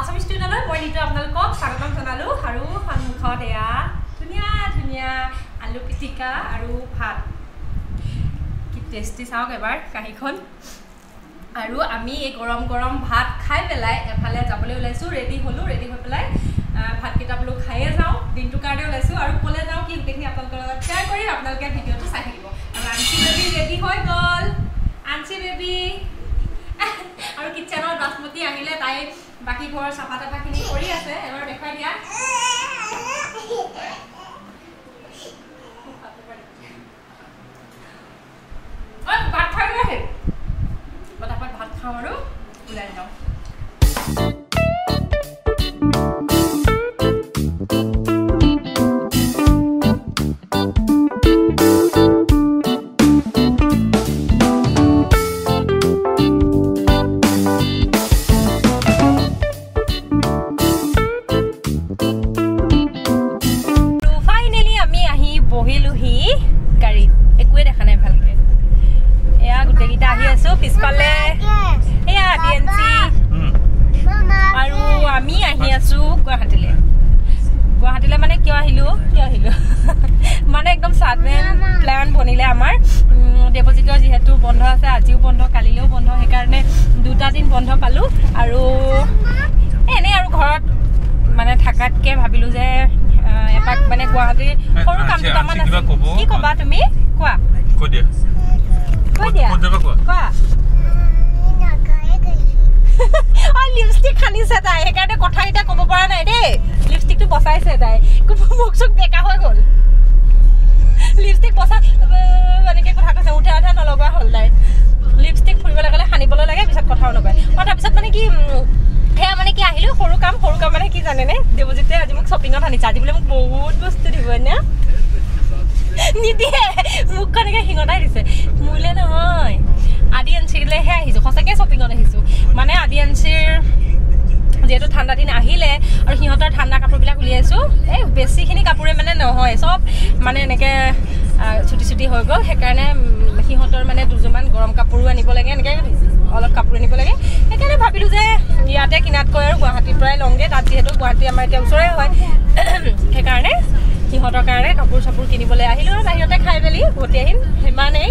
আসামি ষ্টুডিঅ'লৈ মই নিতু আপোনালোকক স্বাগতম জনালো আৰু সন্মুখত এয়া ধুনীয়া ধুনীয়া আলু পিটিকা আৰু ভাত কি টেষ্টি চাওক এবাৰ কাহিখন আৰু আমি এই গৰম গৰম ভাত খাই পেলাই এফালে যাবলৈ ওলাইছো ৰেডি হলো ৰেডি হৈ পেলাই ভাত কিটা বোলো খাইয়ে যাওঁ দিনটো কাৰণে ওলাইছো আৰু ক'লে যাওঁ কি গোটেইখিনি আপোনালোকৰ লগত শ্বেয়াৰ কৰি আপোনালোকে ভিডিঅ'টো চাই থাকিব আৰু আনচি বেবি ৰেডি হৈ গ'ল আনচি বেবি আৰু কিচেনৰ বাসমতি আহিলে তাই বাকি ঘৰ চাফা তাফাখিনি কৰি আছে এবাৰ দেখাই দিয়া ভাত খাই আহে পটাপট ভাত খাওঁ আৰু ওলাই যাওঁ পিছফালে এয়া ডিএনসি আৰু আমি আহি আছো গুৱাহাটীলৈ মানে কিয় আহিলো মানে একদম সাডেন প্ল্যান বনিলে আমাৰ ডিপজিটৰ যেহেতু বন্ধ আছে আজিও বন্ধ কালিলেও বন্ধ সেইকাৰণে দুটা দিন বন্ধ পালো আৰু এনে আৰু ঘৰত মানে থাকাতকে ভাবিলো যে এপাক মানে গুৱাহাটীৰ সৰু কাম দুটামান আছে কি কবা তুমি কোৱা কৈ দিয়া কোৱা লিপষ্টিক খানিছে তাই সেইকাৰণে কথা এটা ক'ব পৰা নাই দেই লিপষ্টিকটো বচাইছে তাই মুখ চুখ বেকা হৈ গ'ল লিপষ্টিক বচা এনেকৈ কথা কৈছে উঠা নলগোৱা হ'ল তাই লিপষ্টিক ফুৰিবলৈ গ'লে সানিবলৈ লাগে পিছত কথাও নকয় তাৰপিছত মানে কি সেয়া মানে কি আহিলো সৰু কাম মানে কি জানেনে দেৱজিতে আজি মোক শ্বপিঙত আনিছে আজি বোলে মোক বহুত বস্তু দিব নে নিদিয়ে মুখখন এনেকৈ শিঙতাই দিছে মোলৈ নহয় আদি এনচিলেহে আহিছোঁ সঁচাকৈ শ্বপিঙত আহিছোঁ মানে আদি এনচিৰ যিহেতু ঠাণ্ডা দিন আহিলে আৰু সিহঁতৰ ঠাণ্ডা কাপোৰবিলাক উলিয়াইছোঁ এই বেছিখিনি কাপোৰে মানে নহয় চব মানে এনেকৈ চুটি হৈ গ'ল সেইকাৰণে সিহঁতৰ মানে দুযোৰমান গৰম কাপোৰো আনিব লাগে এনেকৈ অলপ কাপোৰ আনিব লাগে সেইকাৰণে ভাবিলোঁ যে ইয়াতে কিনাতকৈ আৰু গুৱাহাটীৰ পৰাই লওঁগৈ তাত যিহেতু গুৱাহাটী আমাৰ এতিয়া ওচৰে হয় সেইকাৰণে সিহঁতৰ কাৰণে কাপোৰ চাপোৰ কিনিবলৈ আহিলোঁ আৰু বাহিৰতে খাই মেলি উভতি আহিম সিমানেই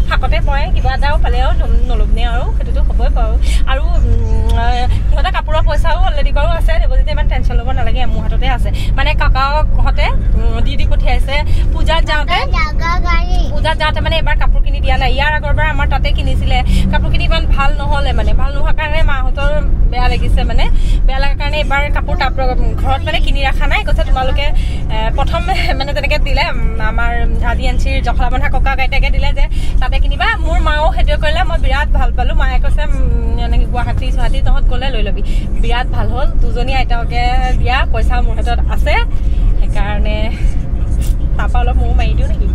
ফাকতে পৰে কিবা এটাও পালে আৰু নল'বনে আৰু সেইটোতো হ'বই পাৰোঁ আৰু সিহঁতৰ কাপোৰৰ পইচাও অলৰেডি বাৰু আছে দেৱজিতে ইমান টেনশ্যন ল'ব নালাগে মোৰ হাততে আছে মানে কাকাহঁতে দি পঠিয়াইছে পূজাত যাওঁতে মানে এবাৰ কাপোৰ কিনি দিয়া নাই ইয়াৰ আগৰবাৰ আমাৰ তাতে কিনিছিলে কাপোৰখিনি ইমান ভাল নহ'লে মানে ভাল নোহোৱাৰ কাৰণে মাহঁতৰ বেয়া লাগিছে মানে বেয়া লগাৰ কাৰণে এবাৰ কাপোৰ ঘৰত মানে কিনি ৰখা নাই কৈছে তোমালোকে প্ৰথম মানে তেনেকৈ দিলে আমাৰ আদি এনচিৰ জখলা বন্ধা ককা আইতাকে দিলে যে তাতে কিনিবা মোৰ মাও সেইটোৱে কৰিলে মই বিৰাট ভাল পালোঁ মায়ে কৈছে এনেকৈ গুৱাহাটী তহঁত গ'লে লৈ ল'বি বিৰাট ভাল হ'ল দুজনী আইতাকে দিয়া পইচা মোৰ হাতত আছে সেইকাৰণে তাৰপৰা অলপ ময়ো মাৰি দিওঁ নেকি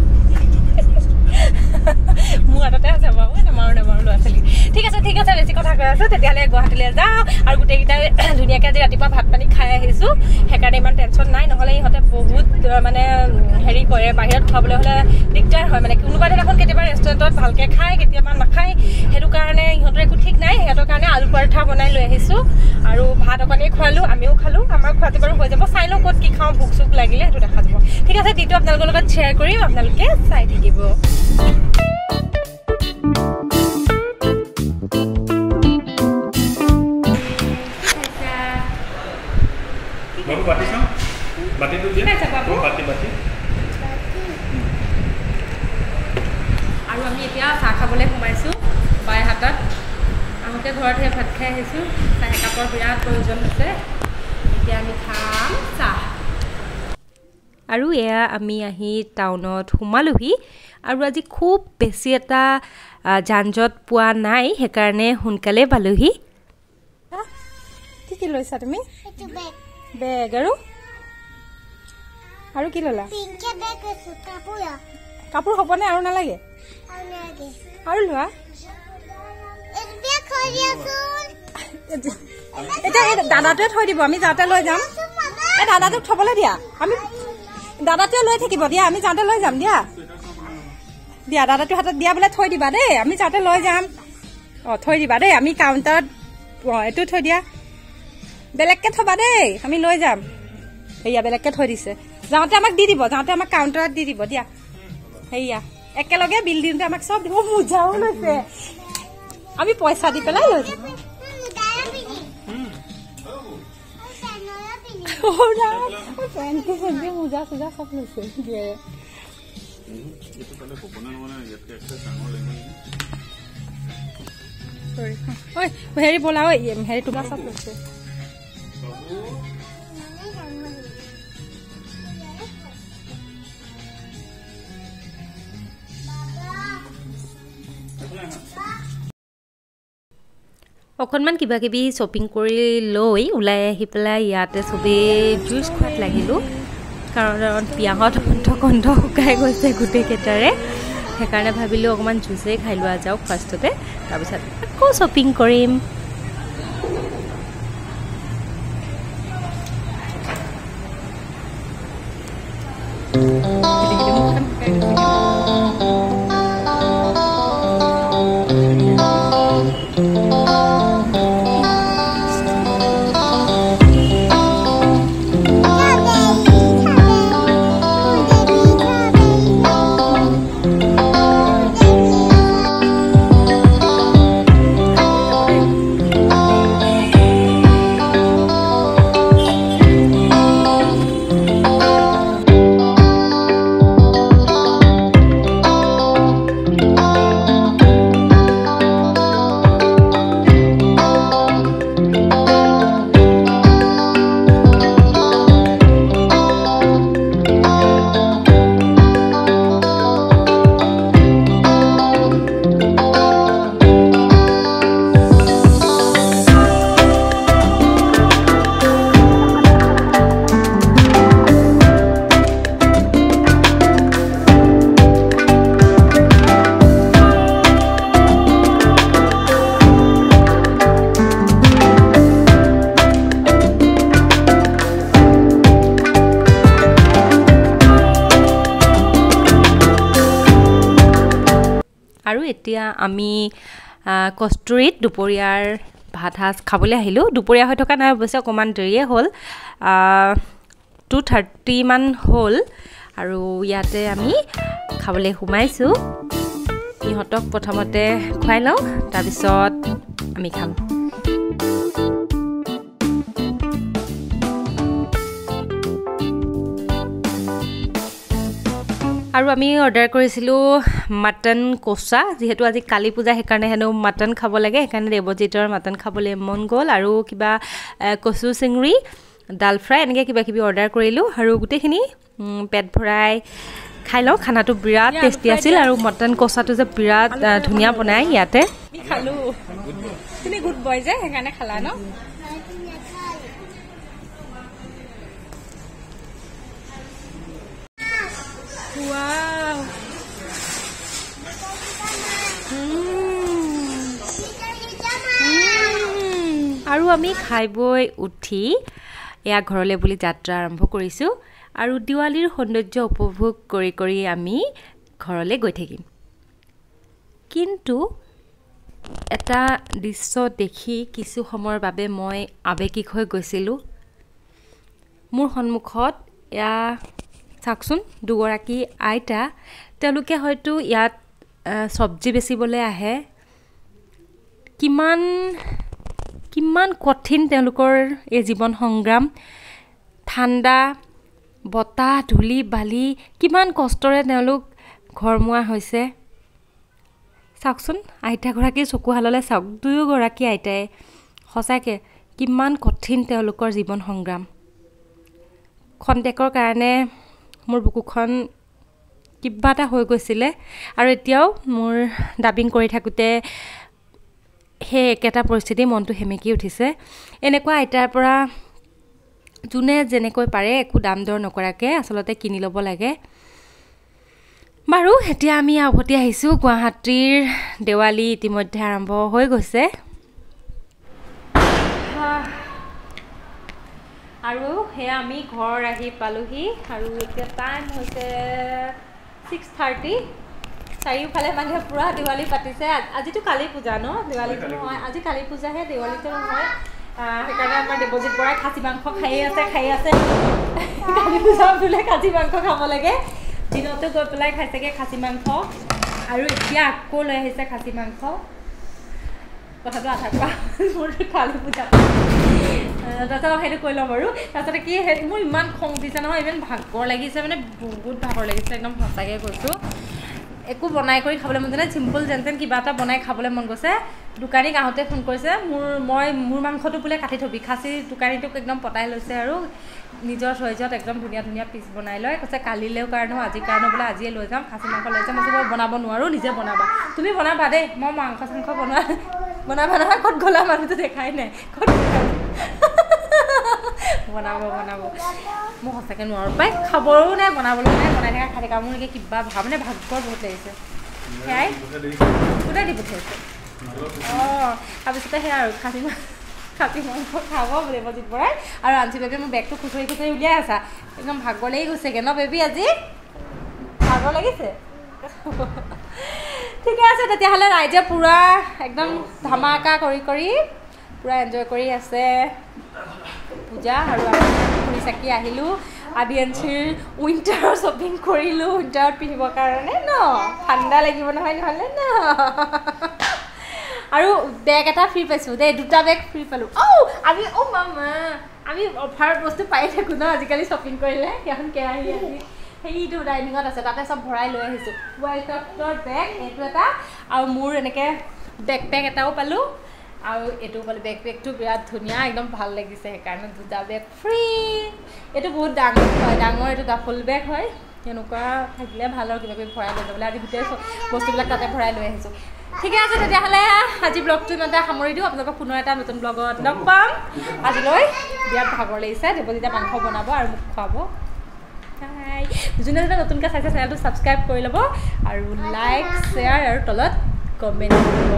মোৰ হাততে আছে বাৰু নেমাৰো ল'ৰা ছোৱালী ঠিক আছে বেছি কথা কৈ আছোঁ তেতিয়াহ'লে গুৱাহাটীলৈ যাওঁ আৰু গোটেইকেইটাই ধুনীয়াকৈ আজি ৰাতিপুৱা ভাত পানী খাই আহিছোঁ সেইকাৰণে ইমান টেনশ্যন নাই নহ'লে ইহঁতে বহুত মানে হেৰি কৰে বাহিৰত খাবলৈ হ'লে দিগদাৰ হয় মানে কোনোবা দিনাখন কেতিয়াবা ৰেষ্টুৰেণ্টত ভালকৈ খায় কেতিয়াবা নাখায় সেইটো কাৰণে ইহঁতৰ একো ঠিক নাই সিহঁতৰ কাৰণে আলু পৰঠা বনাই লৈ আহিছোঁ আৰু ভাত অকণেই খোৱালোঁ আমিও খালোঁ আমাৰ খোৱাটো বাৰু হৈ যাব চাই লওঁ ক'ত কি খাওঁ ভোক চোক লাগিলে সেইটো দেখা যাব ঠিক আছে দিনটো আপোনালোকৰ লগত শ্বেয়াৰ কৰিম আপোনালোকে চাই থাকিব আৰু আমি এতিয়া চাহ খাবলৈ সোমাইছোঁ বাই হাতত আহোঁতে ঘৰত সেই ভাত খাই আহিছোঁ চাহ একাপৰ বিৰাট প্ৰয়োজন হৈছে এতিয়া আমি খাম চাহ আৰু এয়া আমি আহি টাউনত সোমালোহি আৰু আজি খুব বেছি এটা যান জঁট পোৱা নাই সেইকাৰণে সোনকালে পালোহি কি লৈছা তুমি বেগ আৰু কি ল'লা কাপোৰ হ'বনে আৰু নালাগে আৰু লোৱা এতিয়া এই দাদাটোৱে থৈ দিব আমি যাওঁতে লৈ যাম এই দাদাটোক থ'বলৈ দিয়া আমি দাদাটোৱে লৈ থাকিব দিয়া আমি যাওঁতে লৈ যাম দিয়া দিয়া দাদাটোৰ হাতত দিয়া বোলে থৈ দিবা দেই আমি যাওঁতে লৈ যাম থৈ দিবা দেই আমি কাউণ্টাৰত এইটো থৈ দিয়া বেলেগকে থবা দেই আমি লৈ যাম হেয়া বেলেগকে থৈ দিছে যাওঁতে আমাক দি দিব যাওঁতে আমাক কাউণ্টাৰত দি দিব দিয়া হেয়া একেলগে বিল দিওঁতে আমাক চব দিব মোজাও লৈছে আমি পইচা দি পেলাই লৈ যাম মোজা চোজা চব লৈছে হেৰি বলা হেৰি তোমাৰ চব লৈছে অকণমান কিবা কিবি শ্বপিং কৰি লৈ ওলাই আহি পেলাই ইয়াতে চবেই জুইচ খোৱাত লাগিলোঁ কাৰণ পিয়াহত কণ্ঠ শুকাই গৈছে গোটেইকেইটাৰে সেইকাৰণে ভাবিলোঁ অকণমান জুইচেই খাই লোৱা যাওক ফাৰ্ষ্টতে তাৰপিছত আকৌ শ্বপিং কৰিম আৰু এতিয়া আমি কষ্টুৰীত দুপৰীয়াৰ ভাত সাজ খাবলৈ আহিলোঁ দুপৰীয়া হৈ থকা নাই অৱশ্যে অকণমান দেৰিয়ে হ'ল 2:30 মান হ'ল আৰু ইয়াতে আমি খাবলৈ সোমাইছোঁ ইহঁতক প্ৰথমতে খুৱাই লওঁ তাৰপিছত আমি খাম আৰু আমি অৰ্ডাৰ কৰিছিলোঁ মটন কচা যেহেতু আজি কালী পূজা সেইকাৰণে হেনো মটন খাব লাগে সেইকাৰণে দেৱজিতৰ মটন খাবলৈ মন গ'ল আৰু কিবা কচু চিংৰি ডাল ফ্ৰাই এনেকৈ কিবা কিবি অৰ্ডাৰ কৰিলোঁ আৰু গোটেইখিনি পেট ভৰাই খাই লওঁ খানাটো বিৰাট টেষ্টি আছিল আৰু মটন কচাটো যে বিৰাট ধুনীয়া বনায় ইয়াতে খালোঁ তুমি গুড বয় যে সেইকাৰণে খালা ন Wow. আৰু আমি খাই বৈ উঠি এয়া ঘৰলৈ বুলি যাত্ৰা আৰম্ভ কৰিছোঁ আৰু দিৱালীৰ সৌন্দৰ্য উপভোগ কৰি কৰি আমি ঘৰলৈ গৈ থাকিম কিন্তু এটা দৃশ্য দেখি কিছু সময়ৰ বাবে মই আৱেগিক হৈ গৈছিলোঁ মোৰ সন্মুখত এয়া চাওকচোন দুগৰাকী আইতা তেওঁলোকে হয়তো ইয়াত চব্জি বেচিবলৈ আহে কিমান কঠিন তেওঁলোকৰ এই জীৱন সংগ্ৰাম ঠাণ্ডা বতাহ ধূলি বালি কিমান কষ্টৰে তেওঁলোক ঘৰমুৱা হৈছে চাওকচোন আইতাগৰাকীৰ চকুহাললৈ চাওক দুয়োগৰাকী আইতাই সঁচাকৈ কিমান কঠিন তেওঁলোকৰ জীৱন সংগ্ৰাম খন্তেকৰ কাৰণে মোৰ বুকুখন কিবা এটা হৈ গৈছিলে আৰু এতিয়াও মোৰ ডাবিং কৰি থাকোঁতে সেই একেটা পৰিস্থিতি মনটো সেমেকি উঠিছে এনেকুৱা আইতাৰ পৰা যোনে যেনেকৈ পাৰে একো দাম দৰ নকৰাকৈ আচলতে কিনি ল'ব লাগে বাৰু এতিয়া আমি উভতি আহিছোঁ গুৱাহাটীৰ দেৱালী ইতিমধ্যে আৰম্ভ হৈ গৈছে আৰু সেয়া আমি ঘৰ আহি পালোহি আৰু এতিয়া টাইম হৈছে 6:30 চাৰিওফালে মানে পুৰা দিৱালী পাতিছে আজিতো কালী পূজা ন দিৱালীটো নহয় আজি কালী পূজাহে দিৱালীটো নহয় সেইকাৰণে আমাৰ আমাৰ দেৱজিৎ বৰাই খাচী মাংস খাই আছে কালি পূজা বোলে খাচী মাংস খাব লাগে দিনতো গৈ পেলাই খাইছেগৈ খাচী মাংস আৰু এতিয়া আকৌ লৈ আহিছে খাচী মাংস কথাটো আধা কোৱা মোৰ কালি পূজা তাৰপিছত সেইটো কৈ ল'ম বাৰু তাৰপিছতে কি মোৰ ইমান খং উঠিছে নহয় ইমান ভাগৰ লাগিছে মানে বহুত ভাগৰ লাগিছে একদম সঁচাকৈ কৈছোঁ একো বনাই কৰি খাবলৈ মন যোৱা নাই চিম্পল যেন কিবা এটা বনাই খাবলৈ মন গৈছে দোকানীক আহোঁতে ফোন কৰিছে মোৰ মাংসটো বোলে কাটি থবি খাচী দোকানীটোক একদম পতাই লৈছে আৰু নিজৰ চইজত একদম ধুনীয়া পিচ বনাই লয় কৈছে কালিলৈও কাৰণেও আজিৰ কাৰণেও বোলে আজিয়ে লৈ যাম খাচী মাংস লৈ যাম মই বনাব নোৱাৰোঁ নিজে বনাবা তুমি বনাবা দেই মই মাংস চাংস বনাবা নহয় ক'ত গ'লা মানুহটো দেখাই নাই ক'ত বনাব মই সঁচাকৈ নোৱাৰোঁ পাই খাবৰো নাই বনাবলৈও নাই বনাই থকা খাই থকা মোৰ এতিয়া কিবা মানে ভাগৰ বহুত লাগিছে সেয়াই গোটাই দি পঠিয়াইছে অঁ তাৰপিছতে সেয়া আৰু খাচী মাংস খাব দেৱজিৎ বৰাই আৰু আঞ্চি বেবী মোৰ বেগটো খুচৰি উলিয়াই আছা একদম ভাগৰ লাগি গৈছেগৈ ন বেবী আজি ভাগৰ লাগিছে ঠিকে আছে তেতিয়াহ'লে ৰাইজে পূৰা একদম ধামাকা কৰি পূৰা এনজয় কৰি আছে পূজা আৰু ফুৰি চাকি আহিলোঁ আদিয়াঞ্চিৰ উইণ্টাৰৰ শ্বপিং কৰিলোঁ উইণ্টাৰত পিন্ধিবৰ কাৰণে ন ঠাণ্ডা লাগিব নহয় নহ'লে ন আৰু বেগ এটা ফ্ৰী পাইছোঁ দেই 2টা বেগ ফ্ৰী পালোঁ মামা আমি অফাৰত বস্তু পাই থাকোঁ ন আজিকালি শ্বপিং কৰিলে সেইখন কেৰাহী আহি সেইটো ডাইনিঙত আছে তাতে চব ভৰাই লৈ আহিছোঁ ৱাইল্ডক্ৰাফ্টৰ বেগ এইটো এটা আৰু মোৰ এনেকৈ বেকপেক এটাও পালোঁ আৰু এইটো পালোঁ বেকপেকটো বিৰাট ধুনীয়া একদম ভাল লাগিছে সেইকাৰণে 2টা বেগ ফ্ৰী এইটো বহুত ডাঙৰ হয় এইটো ডাফল বেগ হয় এনেকুৱা থাকিলে ভাল আৰু কিবা কিবি ভৰাই লৈ যাবলৈ আজি গোটেই বস্তুবিলাক তাতে ভৰাই লৈ আহিছোঁ ঠিকে আছে তেতিয়াহ'লে আজি ব্লগটো ইমানতে সামৰি দিওঁ আপোনালোকক পুনৰ এটা নতুন ব্লগত লগ পাম আজিলৈ বিৰাট ভাগৰ লাগিছে দেৱজিতে মাংস বনাব আৰু মোক খুৱাব যোনে নতুনকৈ চাইছে চেনেলটো ছাবস্ক্ৰাইব কৰি ল'ব আৰু লাইক শ্বেয়াৰ আৰু তলত কমেণ্ট কৰিব